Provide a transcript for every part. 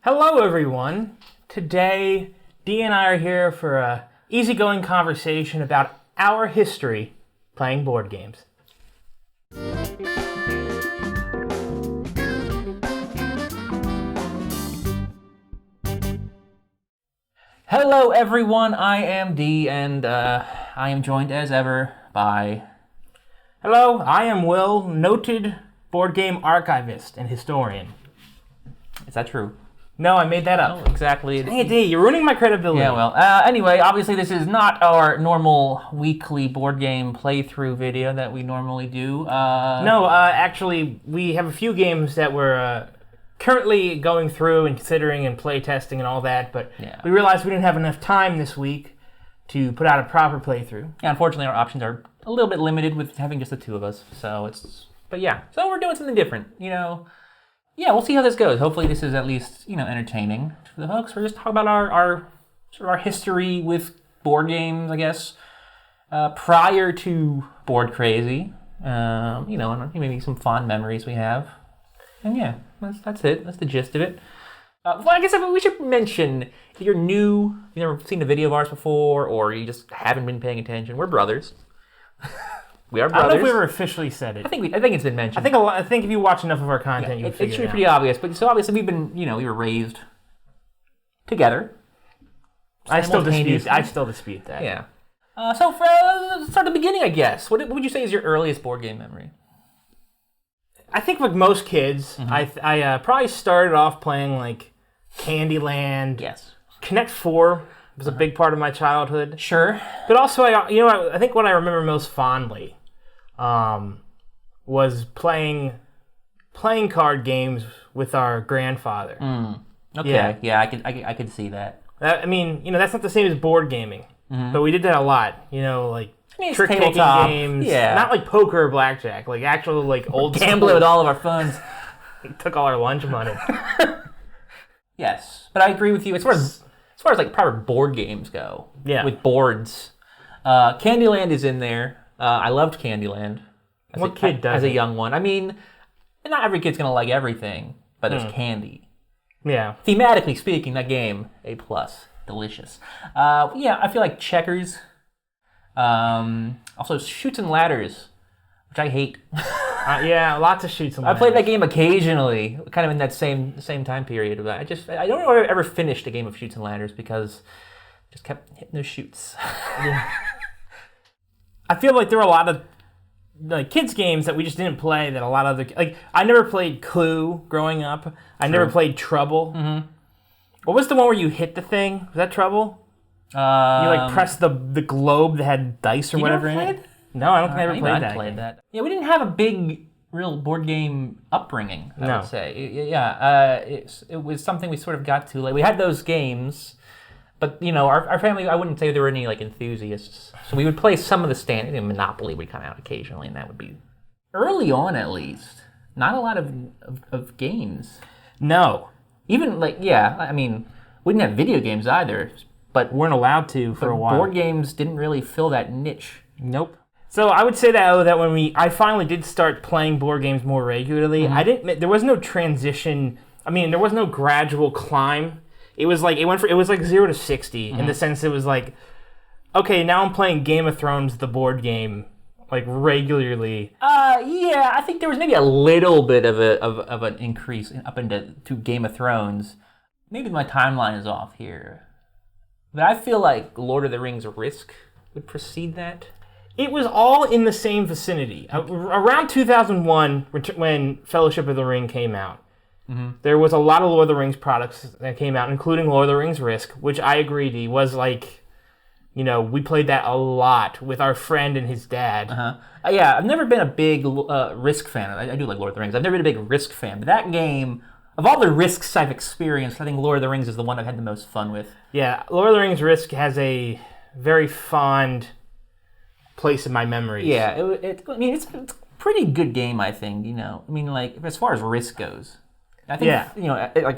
Hello, everyone. Today, Dee and I are here for a easygoing conversation about our history playing board games. Hello, everyone. I am Dee, and I am joined as ever by... Hello, I am Will, noted board game archivist and historian. Is that true? No, I made that up. Oh, exactly. Hey, Dee, you're ruining my credibility. Yeah, well, anyway, obviously this is not our normal weekly board game playthrough video that we normally do. Actually, we have a few games that we're currently going through and considering and play testing and all that, but we realized we didn't have enough time this week to put out a proper playthrough. Yeah, unfortunately, our options are a little bit limited with having just the two of us, so we're doing something different, Yeah, we'll see how this goes. Hopefully this is at least, entertaining for the folks. We're just talking about our history with board games, I guess, prior to Board Crazy. And maybe some fond memories we have. And yeah, that's it. That's the gist of it. I guess we should mention, if you're new, you've never seen a video of ours before, or you just haven't been paying attention, we're brothers. We are brothers. I don't know if we ever officially said it. I think it's been mentioned. I think if you watch enough of our content, you'll figure it out. It should be pretty obvious. But so obviously we were raised together. I still dispute that. Yeah. So let's start at the beginning, I guess. What would you say is your earliest board game memory? I think like most kids, I probably started off playing like Candyland. Yes. Connect 4 was a big part of my childhood. Sure. But also, I think what I remember most fondly was playing card games with our grandfather. Okay. Yeah, I could see that. That's not the same as board gaming, but we did that a lot. Trick-taking tabletop games. Yeah. Not like poker or blackjack, like actual old gambling with all of our funds. Took all our lunch money. Yes, but I agree with you as far as like proper board games go. Yeah. With boards, Candyland is in there. I loved Candyland. What kid doesn't? As a young one. Not every kid's gonna like everything, but there's candy. Yeah. Thematically speaking, that game A+, delicious. I feel like checkers. Also, Chutes and Ladders, which I hate. Lots of Chutes and Ladders. I played that game occasionally, kind of in that same time period. But I don't know if I ever finished a game of Chutes and Ladders because I just kept hitting those chutes. Yeah. I feel like there were a lot of kids games that we just didn't play that a lot of I never played Clue growing up. I never played Trouble. Mm-hmm. What was the one where you hit the thing? Was that Trouble? You pressed the globe that had dice or whatever in it? No, I don't think I ever played that. Yeah, we didn't have a big, real board game upbringing, I would say. It was something we sort of got to. Like, we had those games, but, our family, I wouldn't say there were any, enthusiasts. So we would play some of the standard, Monopoly would come out occasionally, and that would be, early on at least, not a lot of games. No. Even, we didn't have video games either. But weren't allowed to for a while. Board games didn't really fill that niche. Nope. So I would say that when I finally did start playing board games more regularly, there was no transition. There was no gradual climb. It was like 0 to 60 in the sense it was like, okay, now I'm playing Game of Thrones, the board game, regularly. I think there was maybe a little bit of an increase up to Game of Thrones. Maybe my timeline is off here. But I feel like Lord of the Rings Risk would precede that. It was all in the same vicinity. Around 2001, when Fellowship of the Ring came out, there was a lot of Lord of the Rings products that came out, including Lord of the Rings Risk, which I agreed was we played that a lot with our friend and his dad. I've never been a big Risk fan. I do like Lord of the Rings. I've never been a big Risk fan, but that game... Of all the Risks I've experienced, I think Lord of the Rings is the one I've had the most fun with. Yeah, Lord of the Rings Risk has a very fond place in my memories. Yeah, it's a pretty good game, I think, as far as Risk goes. I think,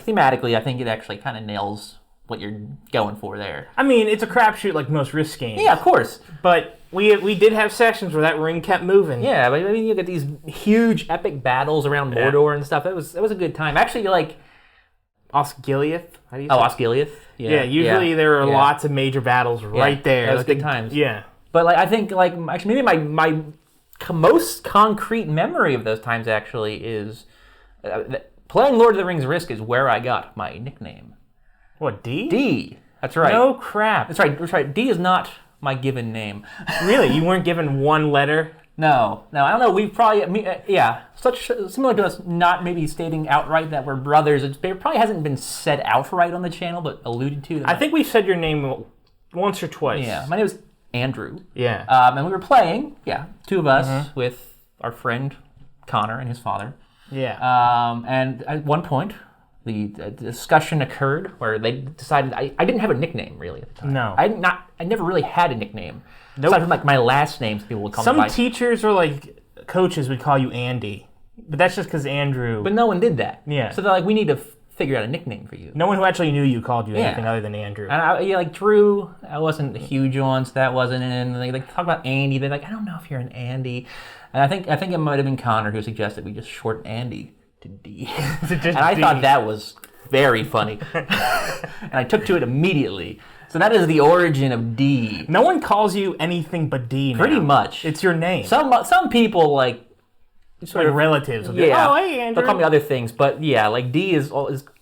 thematically, I think it actually kind of nails what you're going for there. It's a crapshoot like most Risk games. Yeah, of course. But we did have sessions where that ring kept moving. Yeah, but you get these huge epic battles around Mordor and stuff. It was a good time. Actually, Osgiliath. How do you say Osgiliath. Yeah, usually there are lots of major battles right there. That was good times. Yeah. But like I think like actually maybe my most concrete memory of those times actually is playing Lord of the Rings Risk is where I got my nickname. What, D? D. That's right. No crap. That's right. D is not my given name. Really? You weren't given one letter? No. I don't know. We've probably, such similar to us not maybe stating outright that we're brothers. It probably hasn't been said outright on the channel, but alluded to. I think we said your name once or twice. Yeah. My name is Andrew. Yeah. And we were playing, two of us with our friend Connor and his father. Yeah. And at one point, the discussion occurred where they decided I didn't have a nickname really at the time. No. I never really had a nickname. Nope. Aside from like my last name, people would call me. Some teachers or like coaches would call you Andy, but that's just because Andrew. But no one did that. Yeah. So they're like, we need to figure out a nickname for you. No one who actually knew you called you anything other than Andrew. And like Drew, I wasn't huge on, so that wasn't in. And they talk about Andy. They're like, I don't know if you're an Andy. And I think it might have been Connor who suggested we just shorten Andy to D. And I thought that was very funny. And I took to it immediately. So that is the origin of D. No one calls you anything but D now. Pretty much. It's your name. Some people like sort of relatives will be like, oh, hey, Andrew. They'll call me other things, but like D is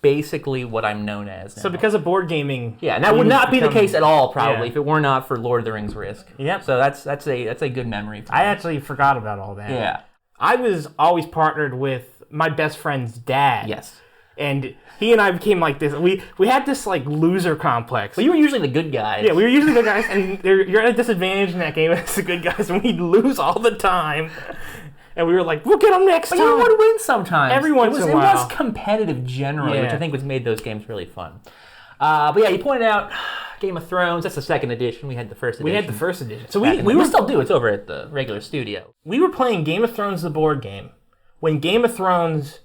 basically what I'm known as now. So because of board gaming... Yeah, and that would not be the case at all, probably, if it were not for Lord of the Rings Risk. Yep. So that's a good memory for me. I actually forgot about all that. Yeah. I was always partnered with my best friend's dad. Yes. And he and I became like this. We had this like loser complex. Well, you were usually the good guys. Yeah, we were usually the good guys, and you're at a disadvantage in that game as the good guys, and we'd lose all the time. And we were like, we'll get them next time. But you would win sometimes. Every once in a while. It was competitive generally, which I think made those games really fun. But yeah, you pointed out Game of Thrones. That's the second edition. We had the first edition. We had the first edition. So we still do. It's over at the regular studio. We were playing Game of Thrones, the board game, when Game of Thrones...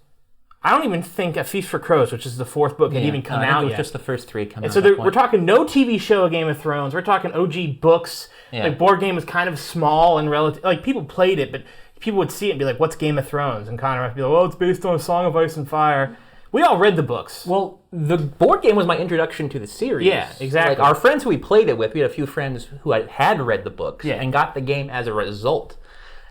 I don't even think A Feast for Crows, which is the fourth book, had even come out yet. It was just the first three come out. So we're talking no TV show of Game of Thrones. We're talking OG books. Yeah. Like, board game was kind of small and relative. Like, people played it, but people would see it and be like, what's Game of Thrones? And Connor would be like, well, it's based on A Song of Ice and Fire. We all read the books. Well, the board game was my introduction to the series. Yeah, exactly. Like, our friends who we played it with, we had a few friends who had read the books and got the game as a result.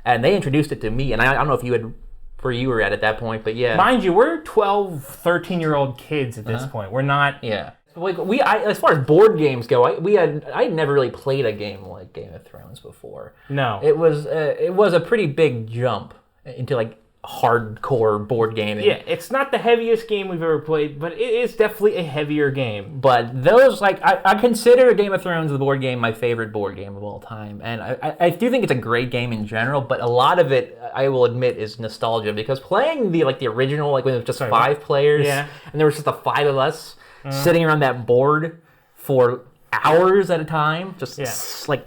And they introduced it to me, and I don't know if you had... where you were at that point, but yeah. Mind you, we're 12, 13-year-old kids at this point. We're not... Yeah. Like as far as board games go, I had never really played a game like Game of Thrones before. No. It was a pretty big jump into like hardcore board gaming. Yeah, it's not the heaviest game we've ever played, but it is definitely a heavier game. But those, like, I consider Game of Thrones, the board game, my favorite board game of all time. And I do think it's a great game in general, but a lot of it, I will admit, is nostalgia. Because playing the original, like when it was just 5 players, and there was just the 5 of us sitting around that board for hours at a time, just like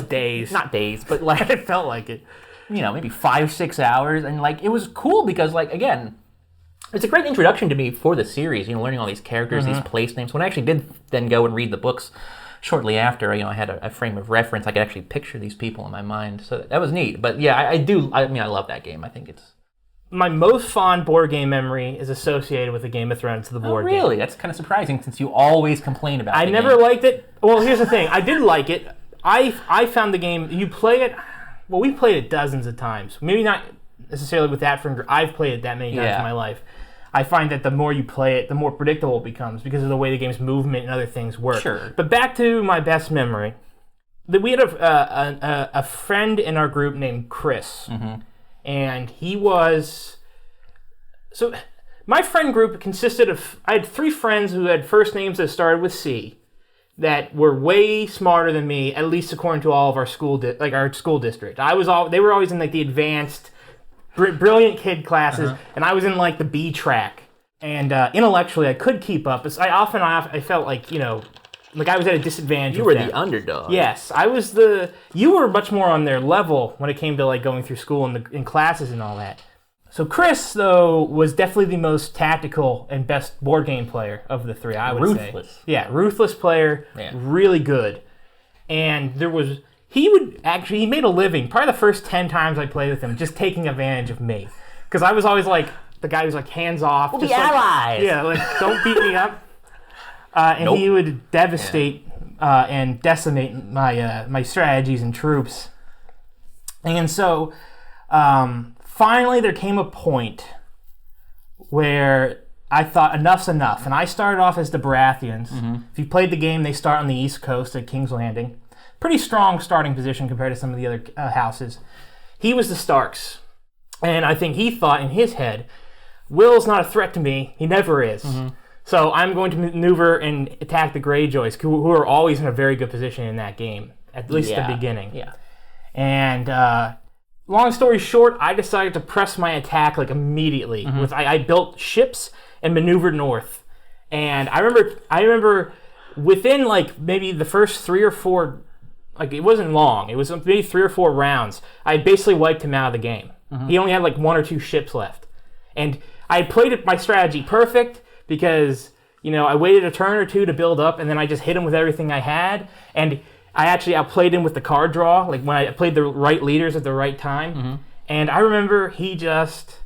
days. Not days, but like it felt like it. Maybe 5-6 hours, and like it was cool because, like, again, it's a great introduction to me for the series. Learning all these characters, these place names. When I actually did then go and read the books shortly after, I had a frame of reference. I could actually picture these people in my mind, so that was neat. But yeah, I love that game. I think it's my most fond board game memory is associated with the Game of Thrones, the board game. Really? That's kind of surprising since you always complain about it. I never liked it. Well, here's the thing. I did like it. I found the game. You play it. Well, we played it dozens of times. Maybe not necessarily with that friend group. I've played it that many times in my life. I find that the more you play it, the more predictable it becomes because of the way the game's movement and other things work. Sure. But back to my best memory. We had a friend in our group named Chris. And he was... So my friend group consisted of... I had 3 friends who had first names that started with C. That were way smarter than me, at least according to all of our school district. They were always in like the advanced, brilliant kid classes, and I was in like the B track. And intellectually, I could keep up, but I felt like like I was at a disadvantage. You were the underdog. Yes, you were much more on their level when it came to like going through school and in classes and all that. So Chris, though, was definitely the most tactical and best board game player of the 3, I would say. Ruthless. Yeah, ruthless player, really good. And he made a living, probably the first 10 times I played with him, just taking advantage of me. Because I was always like, the guy who's like hands off. We'll be allies. Yeah, like don't beat me up. And he would devastate and decimate my strategies and troops. And so finally there came a point where I thought enough's enough. And I started off as the Baratheons. Mm-hmm. If you played the game, they start on the East Coast at King's Landing. Pretty strong starting position compared to some of the other houses. He was the Starks. And I think he thought in his head, Will's not a threat to me. He never is. Mm-hmm. So I'm going to maneuver and attack the Greyjoys, who are always in a very good position in that game, at least at the beginning. Yeah. And long story short, I decided to press my attack like immediately. Mm-hmm. I built ships and maneuvered north. And I remember within like maybe the first 3 or 4, like it wasn't long. It was maybe 3 or 4 rounds. I basically wiped him out of the game. Mm-hmm. He only had like 1 or 2 ships left. And I played my strategy perfect because, I waited a turn or 2 to build up, and then I just hit him with everything I had. And I actually outplayed him with the card draw, like when I played the right leaders at the right time. Mm-hmm. And I remember he just,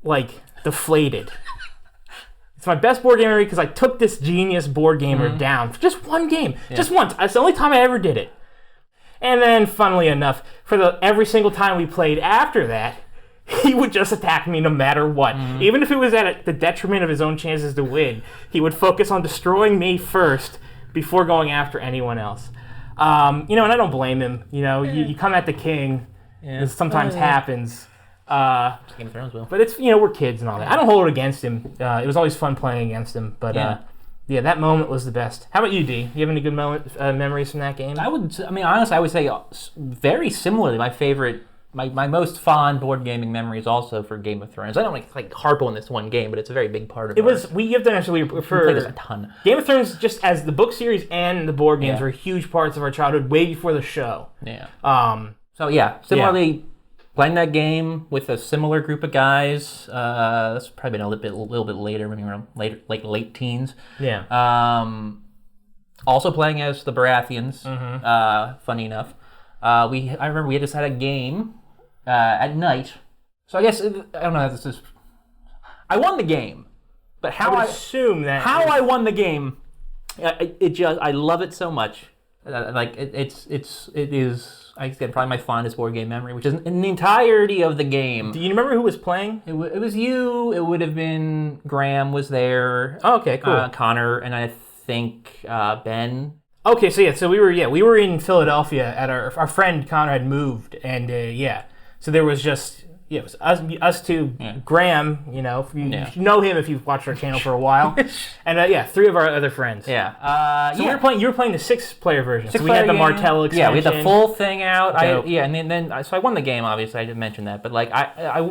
like, deflated. It's my best board game memory because I took this genius board gamer down for just one game. Yeah. Just once. That's the only time I ever did it. And then, funnily enough, for every single time we played after that, he would just attack me no matter what. Mm-hmm. Even if it was at the detriment of his own chances to win, he would focus on destroying me first before going after anyone else. And I don't blame him. You come at the king. Yeah. This sometimes happens. Game of Thrones will. But it's, we're kids and all that. I don't hold it against him. It was always fun playing against him. But yeah, that moment was the best. How about you, D? Do you have any good memories from that game? Honestly, I would say very similarly. My favorite, my most fond board gaming memory is also for Game of Thrones. I don't like harp on this one game, but it's a very big part of it. We have to actually prefer. We played this a ton. Game of Thrones, just as the book series and the board games, were huge parts of our childhood way before the show. Yeah. Similarly. Playing that game with a similar group of guys. That's probably been a little bit later, maybe around late teens. Yeah. Also playing as the Baratheons. Mm-hmm. Funny enough, I remember we had just had a game at night. So I guess I don't know. This is. I won the game, but how I would assume that I won the game. I love it so much. It is. I said probably my fondest board game memory, which is in the entirety of the game. Do you remember who was playing? It was you. It would have been Graham was there. Oh, okay, cool. Connor, and I think Ben. Okay, so we were in Philadelphia at our friend Connor had moved, and so there was just it was us two, Graham, you know him if you've watched our channel for a while, and 3 of our other friends. Yeah. So you were playing the 6-player version. So we had the Martell extension. Yeah, we had the full thing out. So I won the game. Obviously, I didn't mention that, but like I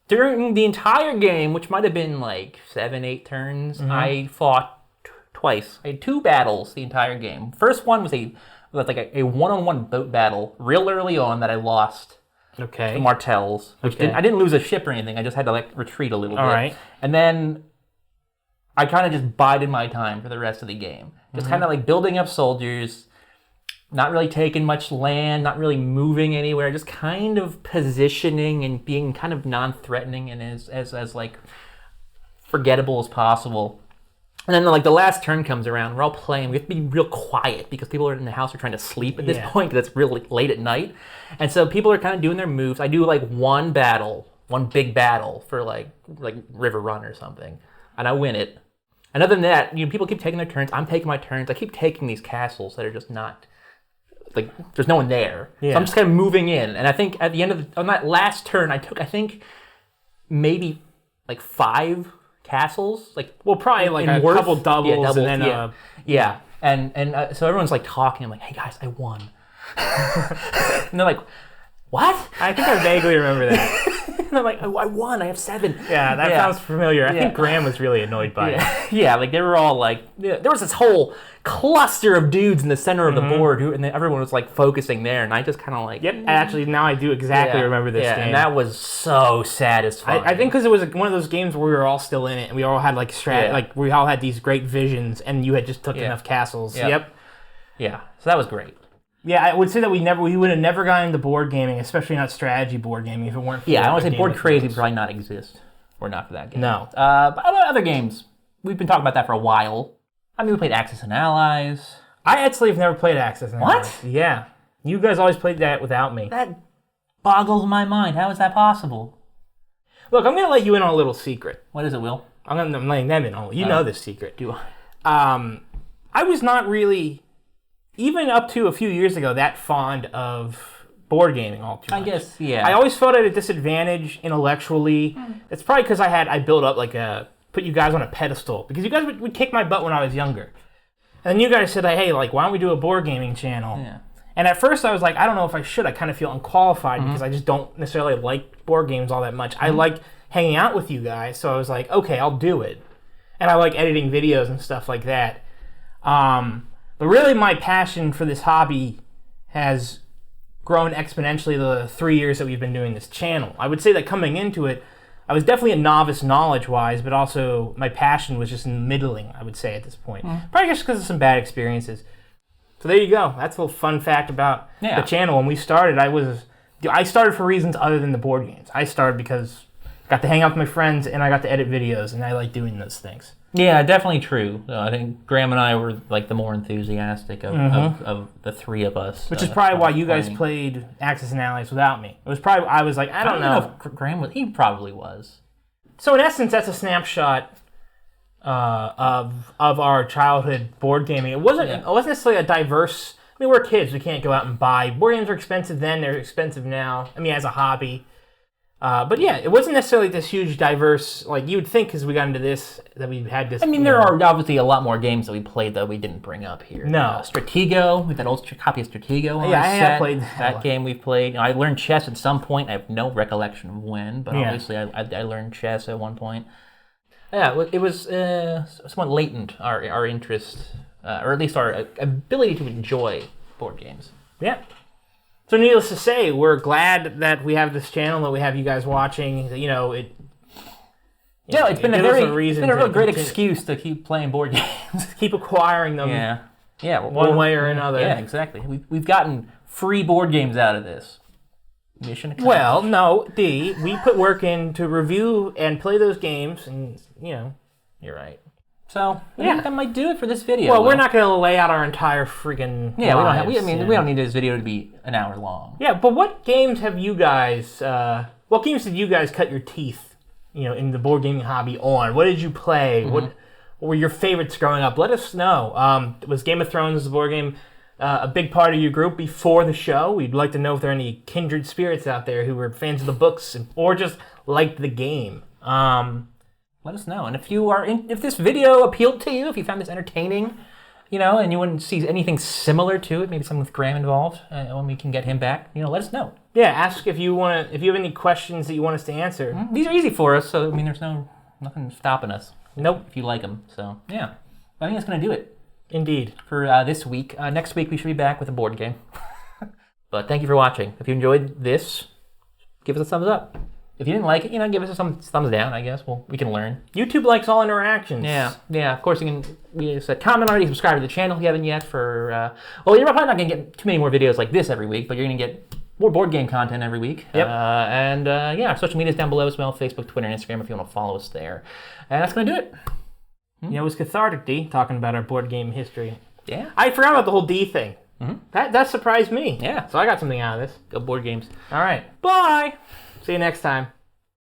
during the entire game, which might have been like 7-8 turns, I fought twice. I had 2 battles the entire game. First one was a one-on-one boat battle real early on that I lost. Okay. The Martells. I didn't lose a ship or anything. I just had to retreat a little bit. All right. And then I kind of just bided my time for the rest of the game. Just kind of building up soldiers, not really taking much land, not really moving anywhere, just kind of positioning and being kind of non-threatening and as forgettable as possible. And then the last turn comes around, we're all playing, we have to be real quiet because people are in the house are trying to sleep at this point because it's really late at night. And so people are kind of doing their moves. I do one big battle for River Run or something, and I win it. And other than that, people keep taking their turns, I'm taking my turns, I keep taking these castles that are just not, there's no one there. Yeah. So I'm just kind of moving in. And I think at the end on that last turn, I took, maybe 5 castles, probably a couple doubles, and then and so everyone's talking. I'm like, hey guys, I won. And they're like, what? I think I vaguely remember that. And I'm like, oh, I won. I have 7. Yeah, that sounds familiar. I think Graham was really annoyed by it. Yeah, they were all there was this whole cluster of dudes in the center of the board, and then everyone was focusing there, and I just kind of Yep, actually, now I do exactly remember this game. And that was so satisfying. I think because it was one of those games where we were all still in it, and we all had we all had these great visions, and you had just took enough castles. Yep. Yeah, so that was great. Yeah, I would say that we would have never gotten into board gaming, especially not strategy board gaming, if it weren't for I would say board crazy would probably not exist. We're not for that game. No. But about other games, we've been talking about that for a while. I mean, we played Axis and Allies. I actually have never played Axis and Allies. What? Yeah. You guys always played that without me. That boggles my mind. How is that possible? Look, I'm going to let you in on a little secret. What is it, Will? I'm letting them in on. You know this secret. Do I? I was not really, even up to a few years ago, that fond of board gaming all too much. I guess, yeah. I always felt at a disadvantage intellectually. It's probably because I built up put you guys on a pedestal. Because you guys would kick my butt when I was younger. And then you guys said, hey, why don't we do a board gaming channel? Yeah. And at first I was like, I don't know if I should. I kind of feel unqualified because I just don't necessarily like board games all that much. I like hanging out with you guys, so I was like, okay, I'll do it. And I like editing videos and stuff like that. But really my passion for this hobby has grown exponentially the 3 years that we've been doing this channel. I would say that coming into it, I was definitely a novice knowledge-wise, but also my passion was just middling, I would say, at this point. Probably just because of some bad experiences. So there you go. That's a little fun fact about the channel. When we started, I started for reasons other than the board games. I started because I got to hang out with my friends, and I got to edit videos, and I like doing those things. Yeah, definitely true. I think Graham and I were the more enthusiastic of the three of us. Which is probably why you guys played Axis and Allies without me. It was probably, I was like, I don't know. If Graham was. He probably was. So in essence, that's a snapshot of our childhood board gaming. It wasn't necessarily a diverse. I mean, we're kids. We can't go out and buy. Board games are expensive then. They're expensive now. I mean, as a hobby. But yeah, it wasn't necessarily this huge diverse, you would think because we got into this, that we had this... I mean, there are obviously a lot more games that we played that we didn't bring up here. No. Stratego, with that old copy of Stratego on I have played that game we've played. I learned chess at some point. I have no recollection of when, but obviously I learned chess at one point. Yeah, it was somewhat latent, our interest, or at least our ability to enjoy board games. Yeah. So needless to say, we're glad that we have this channel, that we have you guys watching. It's been a really great excuse to keep playing board games. Keep acquiring them. Yeah. One way or another. Yeah, exactly. We've gotten free board games out of this. Mission accomplished. Well, no, we put work in to review and play those games, and you're right. So I think that might do it for this video. Well, we're not going to lay out our entire friggin' lives. We don't need this video to be an hour long. Yeah, but what games have you guys? What games did you guys cut your teeth? In the board gaming hobby on. What did you play? What were your favorites growing up? Let us know. Was Game of Thrones the board game a big part of your group before the show? We'd like to know if there are any kindred spirits out there who were fans of the books or just liked the game. Let us know. And if this video appealed to you, if you found this entertaining, and you wouldn't see anything similar to it, maybe something with Graham involved, when we can get him back, let us know. Yeah, ask if you have any questions that you want us to answer. These are easy for us, so there's nothing stopping us. Nope. If you like them. So, yeah. I think that's going to do it. Indeed. For this week. Next week we should be back with a board game. But thank you for watching. If you enjoyed this, give us a thumbs up. If you didn't like it, give us some thumbs down, I guess. We can learn. YouTube likes all interactions. Yeah. Of course, we said comment already, subscribe to the channel if you haven't yet you're probably not going to get too many more videos like this every week, but you're going to get more board game content every week. Yep. Our social media is down below as well, Facebook, Twitter, and Instagram if you want to follow us there. And that's going to do it. It was cathartic, D, talking about our board game history. Yeah. I forgot about the whole D thing. That surprised me. Yeah. So I got something out of this. Go board games. All right. Bye. See you next time.